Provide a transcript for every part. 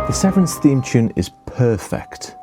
The Severance theme tune is perfect.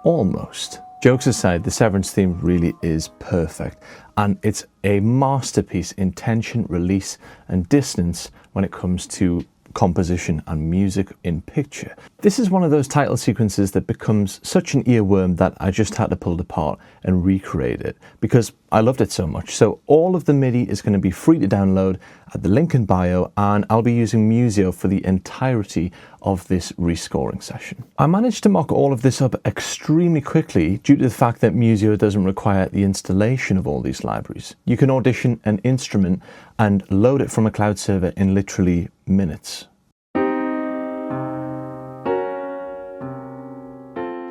Almost. Jokes aside, the Severance theme really is perfect, and it's a masterpiece in tension, release, and dissonance when it comes to composition and music in picture. This is one of those title sequences that becomes such an earworm that I just had to pull it apart and recreate it because I loved it so much. So all of the MIDI is going to be free to download at the link in bio, and I'll be using Musio for the entirety of this rescoring session. I managed to mock all of this up extremely quickly due to the fact that Musio doesn't require the installation of all these libraries. You can audition an instrument and load it from a cloud server in literally minutes.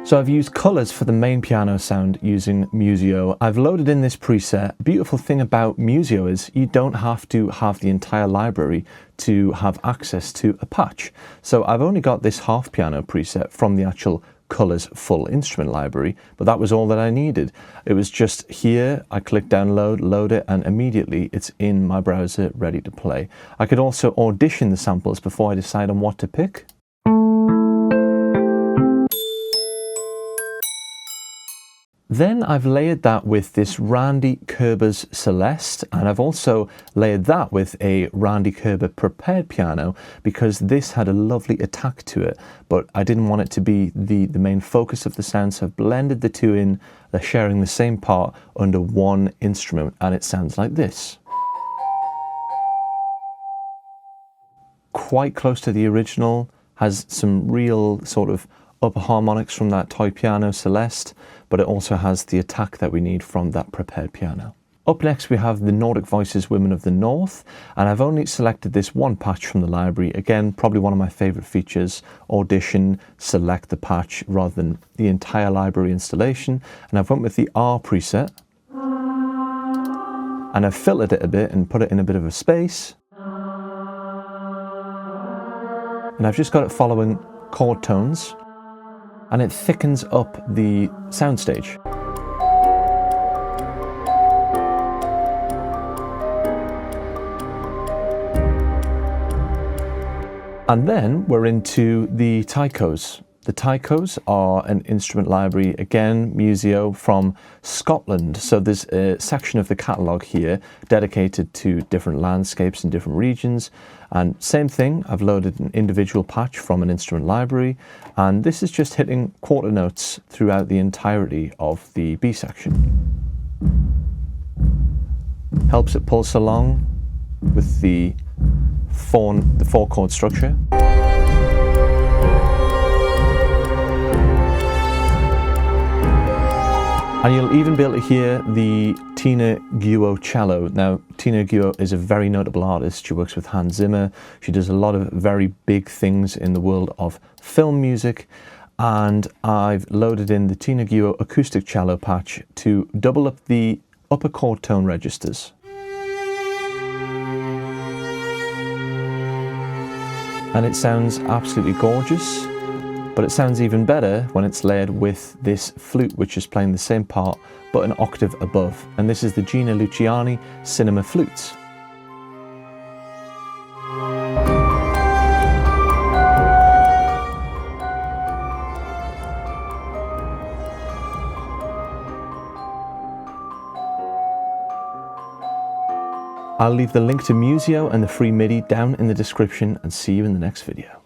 So I've used colors for the main piano sound using Musio. I've loaded in this preset. The beautiful thing about Musio is you don't have to have the entire library to have access to a patch. So I've only got this half piano preset from the actual colors full instrument library, but that was all that I needed. It was just here, I click download, load it, and immediately it's in my browser ready to play. I could also audition the samples before I decide on what to pick. Then I've layered that with this Randy Kerber's Celeste, and I've also layered that with a Randy Kerber prepared piano because this had a lovely attack to it, but I didn't want it to be the main focus of the sound, so I've blended the two in. They're sharing the same part under one instrument, and it sounds like this. Quite close to the original, has some real sort of upper harmonics from that toy piano Celeste, but it also has the attack that we need from that prepared piano. Up next we have the Nordic Voices Women of the North, and I've only selected this one patch from the library. Again, probably one of my favorite features, audition, select the patch rather than the entire library installation, and I've went with the R preset, and I've filtered it a bit and put it in a bit of a space, and I've just got it following chord tones, and it thickens up the soundstage. And then we're into the taikos. The taikos are an instrument library, again, Musio from Scotland. So there's a section of the catalogue here dedicated to different landscapes in different regions. And same thing, I've loaded an individual patch from an instrument library. And this is just hitting quarter notes throughout the entirety of the B section. Helps it pulse along with the four chord structure. And you'll even be able to hear the Tina Guo cello. Now, Tina Guo is a very notable artist. She works with Hans Zimmer. She does a lot of very big things in the world of film music. And I've loaded in the Tina Guo acoustic cello patch to double up the upper chord tone registers. And it sounds absolutely gorgeous. But it sounds even better when it's layered with this flute, which is playing the same part, but an octave above. And this is the Gina Luciani Cinema Flutes. I'll leave the link to Musio and the free MIDI down in the description, and see you in the next video.